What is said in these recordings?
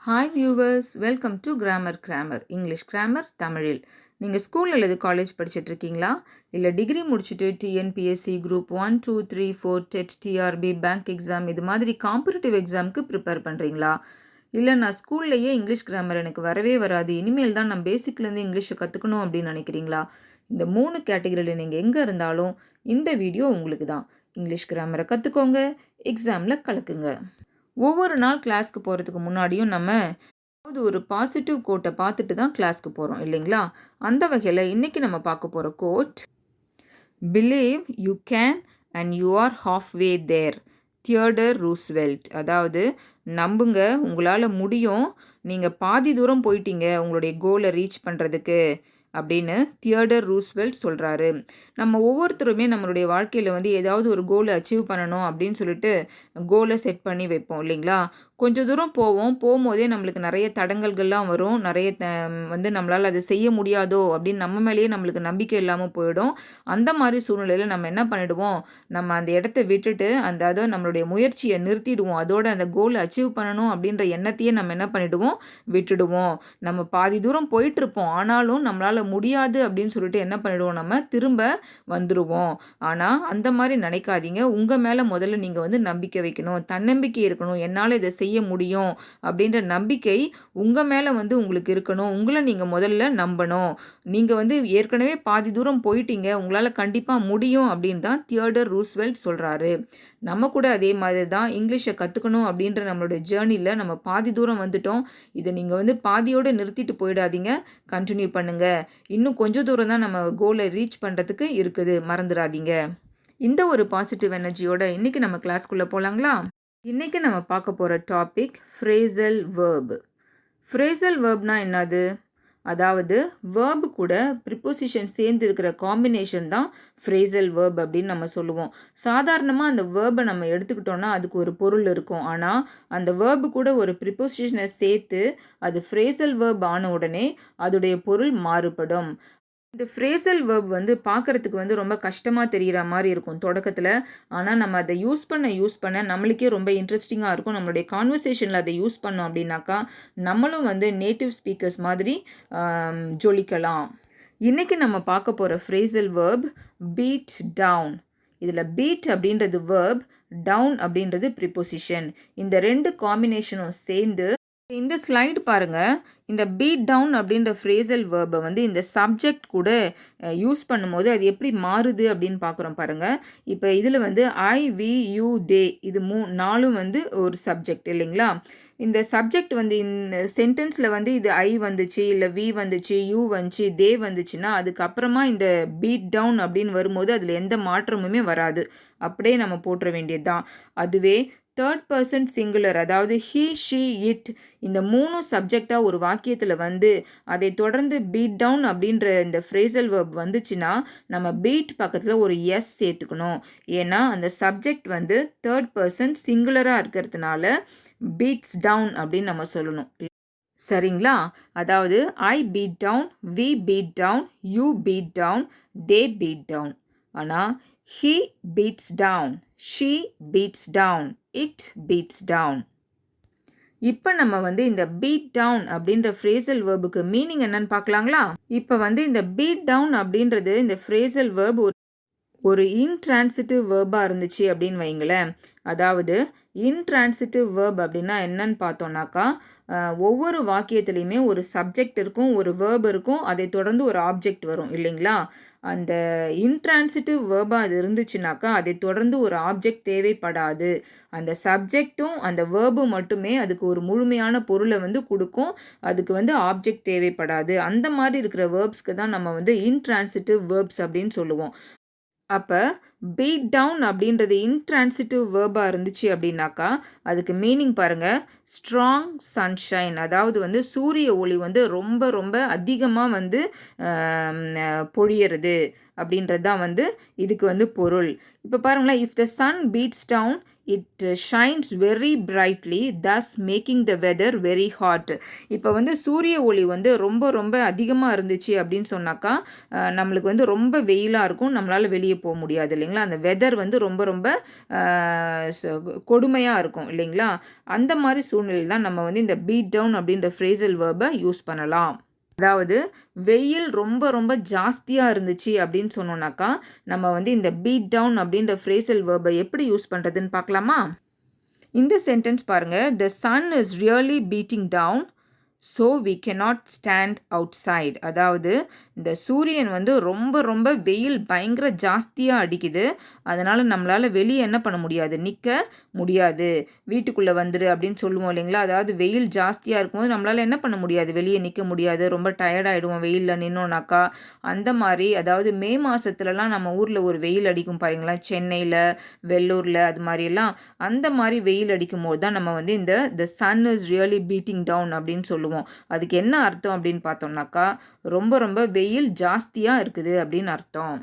Hi viewers, welcome to grammar English grammar தமிழில். நீங்கள் school அல்லது காலேஜ் படிச்சுட்டு இருக்கீங்களா? இல்லை டிகிரி முடிச்சுட்டு TNPSC group 1, 2, 3, 4 TET, TRP, bank exam இது மாதிரி காம்படிட்டிவ் எக்ஸாமுக்கு ப்ரிப்பேர் பண்ணுறீங்களா? இல்லை நான் ஸ்கூல்லையே இங்கிலீஷ் கிராமர் எனக்கு வரவே வராது, இனிமேல் தான் நான் பேசிக்லேருந்து இங்கிலீஷை கற்றுக்கணும் அப்படின்னு நினைக்கிறீங்களா? இந்த 3 கேட்டகரியில் நீங்கள் எங்கே இருந்தாலும் இந்த வீடியோ உங்களுக்கு தான். இங்கிலீஷ் கிராமரை கற்றுக்கோங்க, எக்ஸாமில் கலக்குங்க. ஒவ்வொரு நாள் கிளாஸ்க்கு போகிறதுக்கு முன்னாடியும் நம்ம ஏதாவது ஒரு பாசிட்டிவ் கோட்டை பார்த்துட்டு தான் கிளாஸ்க்கு போகிறோம் இல்லைங்களா? அந்த வகையில் இன்றைக்கி நம்ம பார்க்க போகிற quote, believe you can and you are half way there, Theodore Roosevelt. அதாவது நம்புங்க, உங்களால் முடியும், நீங்கள் பாதி தூரம் போயிட்டீங்க உங்களுடைய கோலை ரீச் பண்ணுறதுக்கு அப்படின்னு தியோடர் ரூஸ்வெல்ட் சொல்கிறாரு. நம்ம ஒவ்வொருத்தருமே நம்மளுடைய வாழ்க்கையில் ஏதாவது ஒரு கோலை அச்சீவ் பண்ணணும் அப்படின்னு சொல்லிட்டு கோலை செட் பண்ணி வைப்போம் இல்லைங்களா? கொஞ்சம் தூரம் போகும்போதே நம்மளுக்கு நிறைய தடங்கல்கள்லாம் வரும், நிறைய நம்மளால் அதை செய்ய முடியாதோ அப்படின்னு நம்ம மேலேயே நம்மளுக்கு நம்பிக்கை இல்லாமல் போயிடும். அந்த மாதிரி சூழ்நிலையில் நம்ம என்ன பண்ணிடுவோம், நம்ம அந்த இடத்த விட்டுட்டு அதை நம்மளுடைய முயற்சியை நிறுத்திடுவோம். அதோட அந்த கோலை அச்சீவ் பண்ணணும் அப்படின்ற எண்ணத்தையே நம்ம என்ன பண்ணிடுவோம், விட்டுடுவோம். நம்ம பாதி தூரம் போயிட்டுருப்போம், ஆனாலும் நம்மளால் முடியாது அப்படின்னு சொல்லிட்டு என்ன பண்ணிடுவோம், நம்ம திரும்ப வந்துடுவோம். ஆனால் அந்த மாதிரி நினைக்காதீங்க. உங்கள் மேலே முதல்ல நீங்கள் நம்பிக்கை வைக்கணும், தன்னம்பிக்கை இருக்கணும். என்னால் இதை செய்ய முடியும் அப்படின்ற நம்பிக்கை உங்கள் மேலே உங்களுக்கு இருக்கணும். உங்களை நீங்கள் முதல்ல நம்பணும். நீங்கள் ஏற்கனவே பாதி தூரம் போயிட்டீங்க, உங்களால் கண்டிப்பாக முடியும் அப்படின்னு தான் தியோடர் ரூஸ்வெல்ட் சொல்கிறாரு. நம்ம கூட அதே மாதிரி தான் இங்கிலீஷை கற்றுக்கணும் அப்படின்ற நம்மளுடைய ஜேர்னியில் நம்ம பாதி தூரம் வந்துட்டோம். இதை நீங்கள் பாதியோடு நிறுத்திட்டு போயிடாதீங்க, கண்டினியூ பண்ணுங்கள். இன்னும் கொஞ்சம் தூரம் தான் நம்ம கோலை ரீச் பண்ணுறதுக்கு இருக்குது, மறந்துடாதீங்க. இந்த ஒரு பாசிட்டிவ் எனர்ஜியோட இன்றைக்கி நம்ம கிளாஸ்க்குள்ளே போகலாங்களா? இன்றைக்கி நம்ம பார்க்க போகிற டாபிக் ஃப்ரேசல் வேர்ப். ஃப்ரேசல் வேர்ப்னா என்னது? அதாவது வேர்பு கூட ப்ரிப்போசிஷன் சேர்ந்து இருக்கிற காம்பினேஷன் தான் ஃப்ரேசல் வேர்ப் அப்படின்னு நம்ம சொல்லுவோம். சாதாரணமாக அந்த வேர்பை நம்ம எடுத்துக்கிட்டோன்னா அதுக்கு ஒரு பொருள் இருக்கும். ஆனால் அந்த வேர்பு கூட ஒரு ப்ரிப்போசிஷனை சேர்த்து அது ஃப்ரேசல் வேர்ப் ஆன உடனே அதோடைய பொருள் மாறுபடும். இந்த ஃப்ரேசல் வேர்ப் பார்க்குறதுக்கு ரொம்ப கஷ்டமாக தெரிகிற மாதிரி இருக்கும் தொடக்கத்தில். ஆனால் நம்ம அதை யூஸ் பண்ண நம்மளுக்கே ரொம்ப இன்ட்ரெஸ்டிங்காக இருக்கும். நம்மளுடைய கான்வர்சேஷனில் அதை யூஸ் பண்ணோம் அப்படின்னாக்கா நம்மளும் நேட்டிவ் ஸ்பீக்கர்ஸ் மாதிரி ஜொலிக்கலாம். இன்றைக்கி நம்ம பார்க்க போகிற ஃப்ரேசல் வேர்ப் பீட் டவுன். இதில் பீட் அப்படின்றது வேர்ப், டவுன் அப்படின்றது ப்ரிப்போசிஷன். இந்த 2 காம்பினேஷனும் சேர்ந்து இந்த ஸ்லைடு பாருங்கள். இந்த பீட் டவுன் அப்படின்ற ஃப்ரேசல் வேர்பை இந்த சப்ஜெக்ட் கூட யூஸ் பண்ணும்போது அது எப்படி மாறுது அப்படின்னு பார்க்குறோம் பாருங்கள். இப்போ இதில் ஐ, வி, யூ, தே இது 4 ஒரு சப்ஜெக்ட் இல்லைங்களா? இந்த சப்ஜெக்ட் இந்த சென்டென்ஸில் இது ஐ வந்துச்சு, இல்லை வி வந்துச்சு, யூ வந்துச்சு, தே வந்துச்சுன்னா அதுக்கப்புறமா இந்த பீட் டவுன் அப்படின்னு வரும்போது அதில் எந்த மாற்றமுமே வராது, அப்படியே நம்ம போட்டுற வேண்டியது தான். அதுவே தேர்ட் பர்சன் சிங்குலர், அதாவது ஹீ, ஷீ, இட் இந்த 3 சப்ஜெக்டாக ஒரு வாக்கியத்தில் அதை தொடர்ந்து பீட் டவுன் அப்படின்ற இந்த ஃப்ரேசல் வேர்ப் வந்துச்சுன்னா நம்ம பீட் பக்கத்தில் ஒரு எஸ் சேர்த்துக்கணும். ஏன்னா அந்த சப்ஜெக்ட் தேர்ட் பர்சன் சிங்குலராக இருக்கிறதுனால பீட்ஸ் டவுன் அப்படின்னு நம்ம சொல்லணும். சரிங்களா? அதாவது I beat down, we beat down, you beat down, they beat down. ஆனால் he beats down, she beats down, it beats down. இப்போ நம்ம இந்த பீட் டவுன் அப்படின்ற ஃப்ரேசல் வேர்புக்கு மீனிங் என்னன்னு பார்க்கலாங்களா? இப்போ இந்த பீட் டவுன் அப்படின்றது இந்த ஃப்ரேசல் வேர்ப் ஒரு இன்ட்ரான்சிட்டிவ் வேர்பாக இருந்துச்சு அப்படின்னு வைங்களேன். அதாவது இன்ட்ரான்சிட்டிவ் வேர்ப் அப்படின்னா என்னன்னு பார்த்தோன்னாக்கா, ஒவ்வொரு வாக்கியத்துலேயுமே ஒரு சப்ஜெக்ட் இருக்கும், ஒரு வேர்ப் இருக்கும், அதை தொடர்ந்து ஒரு ஆப்ஜெக்ட் வரும் இல்லைங்களா? அந்த இன்ட்ரான்சிட்டிவ் வேர்பாக அது இருந்துச்சுனாக்கா அதை தொடர்ந்து ஒரு ஆப்ஜெக்ட் தேவைப்படாது. அந்த சப்ஜெக்டும் அந்த வேர்பும் மட்டுமே அதுக்கு ஒரு முழுமையான பொருளை கொடுக்கும். அதுக்கு ஆப்ஜெக்ட் தேவைப்படாது. அந்த மாதிரி இருக்கிற வேர்ப்ஸ்க்கு தான் நம்ம இன்ட்ரான்சிட்டிவ் வேர்ப்ஸ் அப்படின்னு சொல்லுவோம். அப்போ பீட் டவுன் அப்படின்றது இன்ட்ரான்சிட்டிவ் வேர்பாக இருந்துச்சு அப்படின்னாக்கா அதுக்கு மீனிங் பாருங்கள், ஸ்ட்ராங் சன்ஷைன். அதாவது சூரிய ஒளி ரொம்ப ரொம்ப அதிகமாக பொழியறது அப்படின்றது தான் இதுக்கு பொருள். இப்போ பாருங்களேன், if the sun beats down it shines very brightly, thus making the weather very hot. இப்போ வந்து சூரிய ஒளி வந்து ரொம்ப ரொம்ப அதிகமாக இருந்துச்சு அப்படின்னு சொன்னாக்கா நம்மளுக்கு வந்து ரொம்ப வெயிலாக இருக்கும், நம்மளால் வெளியே போக முடியாது இல்லைங்களா. அந்த வெதர் வந்து ரொம்ப ரொம்ப கொடுமையாக இருக்கும் இல்லைங்களா. அந்த மாதிரி சூழ்நிலையில் தான் நம்ம வந்து இந்த பீட் டவுன் அப்படின்ற ஃப்ரேசல் வேர்பை யூஸ் பண்ணலாம். அதாவது வெயில் ரொம்ப ரொம்ப ஜாஸ்தியாக இருந்துச்சு அப்படின்னு சொன்னோன்னாக்கா நம்ம வந்து இந்த பீட் டவுன் அப்படின்ற ஃப்ரேசல் வேர்பை எப்படி யூஸ் பண்ணுறதுன்னு பார்க்கலாமா. இந்த சென்டென்ஸ் பாருங்கள். The sun is really beating down, so we cannot stand outside. அதாவது இந்த சூரியன் வந்து ரொம்ப ரொம்ப வெயில் பயங்கர ஜாஸ்தியாக அடிக்குது, அதனால் நம்மளால் வெளியே என்ன பண்ண முடியாது, நிற்க முடியாது, வீட்டுக்குள்ளே வந்துடு அப்படின்னு சொல்லுவோம் இல்லைங்களா. அதாவது வெயில் ஜாஸ்தியாக இருக்கும்போது நம்மளால் என்ன பண்ண முடியாது, வெளியே நிற்க முடியாது, ரொம்ப டயர்டாகிடுவோம் வெயிலில் நின்னோன்னாக்கா. அந்த மாதிரி அதாவது மே மாதத்துலலாம் நம்ம ஊரில் ஒரு வெயில் அடிக்கும் பாருங்களேன், சென்னையில் வெள்ளூரில் அது மாதிரியெல்லாம். அந்த மாதிரி வெயில் அடிக்கும் போது தான் நம்ம வந்து இந்த the sun is really beating down அப்படின்னு சொல்லுவோம். அதுக்கு என்ன அர்த்தம் அப்படின்னு பார்த்தோம்னாக்கா ரொம்ப ரொம்ப வெயில் ஜாஸ்தியாக இருக்குது அப்படின்னு அர்த்தம்.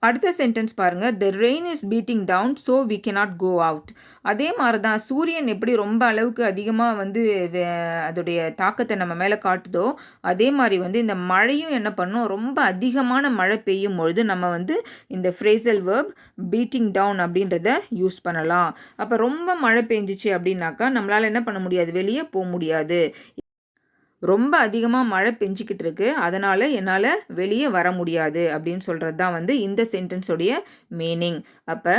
அடுத்த சென்டென்ஸ் பாருங்கள். The rain is beating down, so we cannot go out. அதே மாதிரி தான் சூரியன் எப்படி ரொம்ப அளவுக்கு அதிகமாக வந்து அதோடைய தாக்கத்தை நம்ம மேலே காட்டுதோ, அதே மாதிரி வந்து இந்த மழையும் என்ன பண்ணும், ரொம்ப அதிகமான மழை பெய்யும் பொழுது நம்ம வந்து இந்த ஃப்ரேசல் வேர்ப் பீட்டிங் டவுன் அப்படின்றத யூஸ் பண்ணலாம். அப்போ ரொம்ப மழை பெஞ்சிச்சு அப்படின்னாக்கா நம்மளால் என்ன பண்ண முடியாது, வெளியே போக முடியாது, ரொம்ப அதிகமாக மழை பெஞ்சிக்கிட்டு இருக்கு, அதனால் என்னால் வெளியே வர முடியாது அப்படின்னு சொல்கிறது தான் வந்து இந்த சென்டென்ஸோடைய மீனிங். அப்போ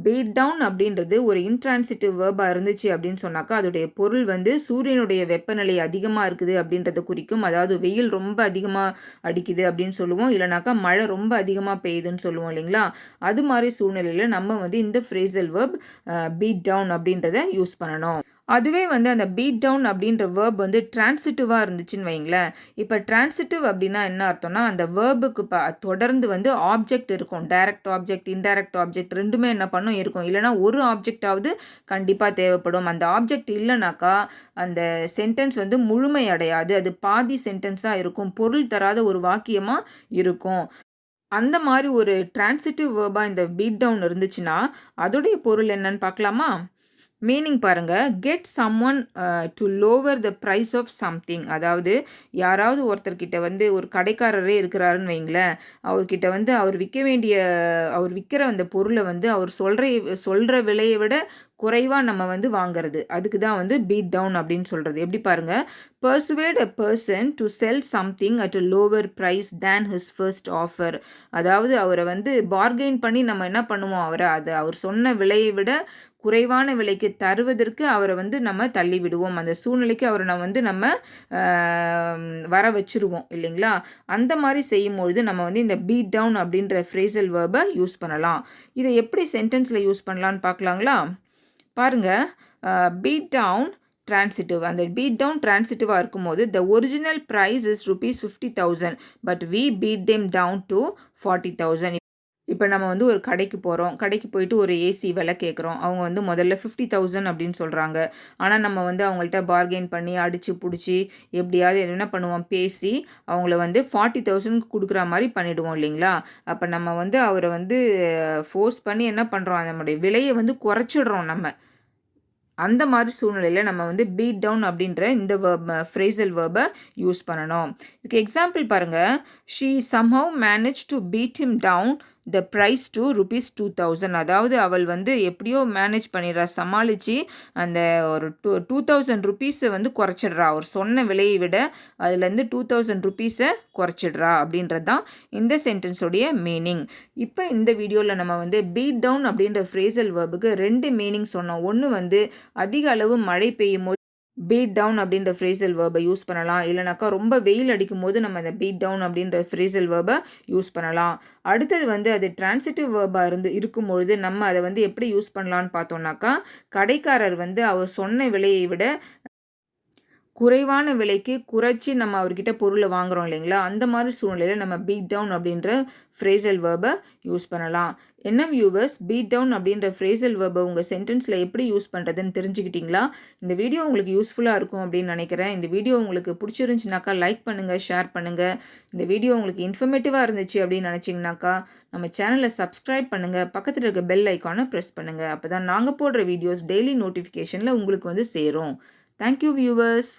பீட் டவுன் அப்படின்றது ஒரு இன்ட்ரான்சிட்டிவ் வேர்பாக இருந்துச்சு அப்படின்னு சொன்னாக்கா அதோடைய பொருள் வந்து சூரியனுடைய வெப்பநிலை அதிகமாக இருக்குது அப்படின்றத குறிக்கும். அதாவது வெயில் ரொம்ப அதிகமாக அடிக்குது அப்படின்னு சொல்லுவோம், இல்லைனாக்கா மழை ரொம்ப அதிகமாக பெய்யுதுன்னு சொல்லுவோம் இல்லைங்களா. அது மாதிரி சூழ்நிலையில் நம்ம வந்து இந்த ஃப்ரேசல் வேர்ப் பீட் டவுன் அப்படின்றத யூஸ் பண்ணணும். அதுவே வந்து அந்த பீட் டவுன் அப்படின்ற வேர்ப் வந்து டிரான்சிட்டிவாக இருந்துச்சுன்னு வைங்களேன். இப்போ டிரான்சிட்டிவ் அப்படின்னா என்ன அர்த்தம்னா அந்த வேர்புக்கு தொடர்ந்து வந்து ஆப்ஜெக்ட் இருக்கும், டைரக்ட் ஆப்ஜெக்ட் இன்டைரக்ட் ஆப்ஜெக்ட் ரெண்டுமே என்ன பண்ணும் இருக்கும், இல்லைனா ஒரு ஆப்ஜெக்டாவது கண்டிப்பாக தேவைப்படும். அந்த ஆப்ஜெக்ட் இல்லைனாக்கா அந்த சென்டென்ஸ் வந்து முழுமை அடையாது, அது பாதி சென்டென்ஸாக இருக்கும், பொருள் தராத ஒரு வாக்கியமாக இருக்கும். அந்த மாதிரி ஒரு டிரான்சிட்டிவ் வேர்பாக இந்த பீட் டவுன் இருந்துச்சுன்னா அதோடைய பொருள் என்னன்னு பார்க்கலாமா. மீனிங் பாருங்கள். Get someone to lower the price of something. அதாவது யாராவது ஒருத்தர்கிட்ட வந்து ஒரு கடைக்காரரே இருக்கிறாருன்னு வைங்களேன், அவர்கிட்ட வந்து அவர் விற்கிற அந்த பொருளை வந்து அவர் சொல்கிற விலையை விட குறைவாக நம்ம வந்து வாங்கிறது, அதுக்கு தான் வந்து பீட் டவுன் அப்படின்னு சொல்கிறது. எப்படி பாருங்கள். Persuade a person to sell something at a lower price than his first offer. அதாவது அவரை வந்து பார்கெயின் பண்ணி நம்ம என்ன பண்ணுவோம், அவர் சொன்ன விலையை விட குறைவான விலைக்கு தருவதற்கு அவரை வந்து நம்ம தள்ளி விடுவோம், அந்த சூழ்நிலைக்கு அவரை நம்ம வர வச்சுருவோம் இல்லைங்களா. அந்த மாதிரி செய்யும்பொழுது நம்ம வந்து இந்த பீட் டவுன் அப்படின்ற ஃப்ரேசல் வேர்பை யூஸ் பண்ணலாம். இதை எப்படி சென்டென்ஸில் யூஸ் பண்ணலான்னு பார்க்கலாங்களா. பாருங்கள். Beat down transitive. அந்த பீட் டவுன் டிரான்சிட்டிவாக இருக்கும்போது the original price is ₹50,000 but we beat them down to 40,000. இப்போ நம்ம வந்து ஒரு கடைக்கு போகிறோம், கடைக்கு போயிட்டு ஒரு ஏசி விலை கேட்குறோம், அவங்க வந்து முதல்ல 50,000 அப்படின்னு சொல்கிறாங்க. ஆனால் நம்ம வந்து அவங்கள்ட்ட பார்கெயின் பண்ணி அடித்து பிடிச்சி எப்படியாவது என்ன பண்ணுவோம், பேசி அவங்கள வந்து 40,000 கொடுக்குற மாதிரி பண்ணிவிடுவோம் இல்லைங்களா. அப்போ நம்ம வந்து அவரை வந்து ஃபோர்ஸ் பண்ணி என்ன பண்ணுறோம், நம்மளுடைய விலையை வந்து குறைச்சிடுறோம் நம்ம. அந்த மாதிரி சூழ்நிலையில் நம்ம வந்து பீட் டவுன் அப்படின்ற இந்த ஃப்ரேசல் வேர்பை யூஸ் பண்ணணும். இதுக்கு எக்ஸாம்பிள் பாருங்கள். She somehow managed to beat him down the price to ₹2,000. அதாவது அவள் வந்து எப்படியோ மேனேஜ் பண்ணிடுறா, சமாளித்து அந்த ஒரு 2,000 ருபீஸை வந்து குறைச்சிடுறா, அவர் சொன்ன விலையை விட அதுலேருந்து 2,000 ருபீஸை குறைச்சிடுறா அப்படின்றது தான் இந்த சென்டென்ஸோடைய மீனிங். இப்போ இந்த வீடியோவில் நம்ம வந்து பீட் டவுன் அப்படின்ற ஃப்ரேசல் வேர்புக்கு 2 மீனிங் சொன்னோம். ஒன்று வந்து அதிக அளவு மழை பெய்யும் போது பீட் டவுன் அப்படின்ற ஃப்ரேசல் வேர்பை யூஸ் பண்ணலாம், இல்லைனாக்கா ரொம்ப வெயில் அடிக்கும் போது நம்ம இந்த பீட் டவுன் அப்படின்ற ஃப்ரேசல் வேர்பை யூஸ் பண்ணலாம். அடுத்தது வந்து அது டிரான்சிட்டிவ் வேர்பாக இருக்கும்பொழுது நம்ம அதை வந்து எப்படி யூஸ் பண்ணலான்னு பார்த்தோம்னாக்கா கடைக்காரர் வந்து அவர் சொன்ன விலையை விட குறைவான விலைக்கு குறைச்சி நம்ம அவர்கிட்ட பொருளை வாங்குறோம் இல்லைங்களா, அந்த மாதிரி சூழ்நிலையில் நம்ம பீட் டவுன் அப்படின்ற ஃப்ரேசல் வேர்பை யூஸ் பண்ணலாம். என்ன வியூவர்ஸ், பீட் டவுன் அப்படின்ற ஃப்ரேசல் வேர்பை உங்கள் சென்டென்ஸில் எப்படி யூஸ் பண்ணுறதுன்னு தெரிஞ்சுக்கிட்டிங்களா? இந்த வீடியோ உங்களுக்கு யூஸ்ஃபுல்லாக இருக்கும் அப்படின்னு நினைக்கிறேன். இந்த வீடியோ உங்களுக்கு பிடிச்சிருந்துச்சுனாக்கா லைக் பண்ணுங்கள், ஷேர் பண்ணுங்கள். இந்த வீடியோ உங்களுக்கு இன்ஃபர்மேட்டிவாக இருந்துச்சு அப்படின்னு நினச்சிங்கனாக்கா நம்ம சேனலை சப்ஸ்கிரைப் பண்ணுங்கள், பக்கத்தில் இருக்க பெல் ஐக்கானை ப்ரெஸ் பண்ணுங்கள். அப்போ தான் நாங்கள் போடுற வீடியோஸ் டெய்லி நோட்டிஃபிகேஷனில் உங்களுக்கு வந்து சேரும். Thank you viewers.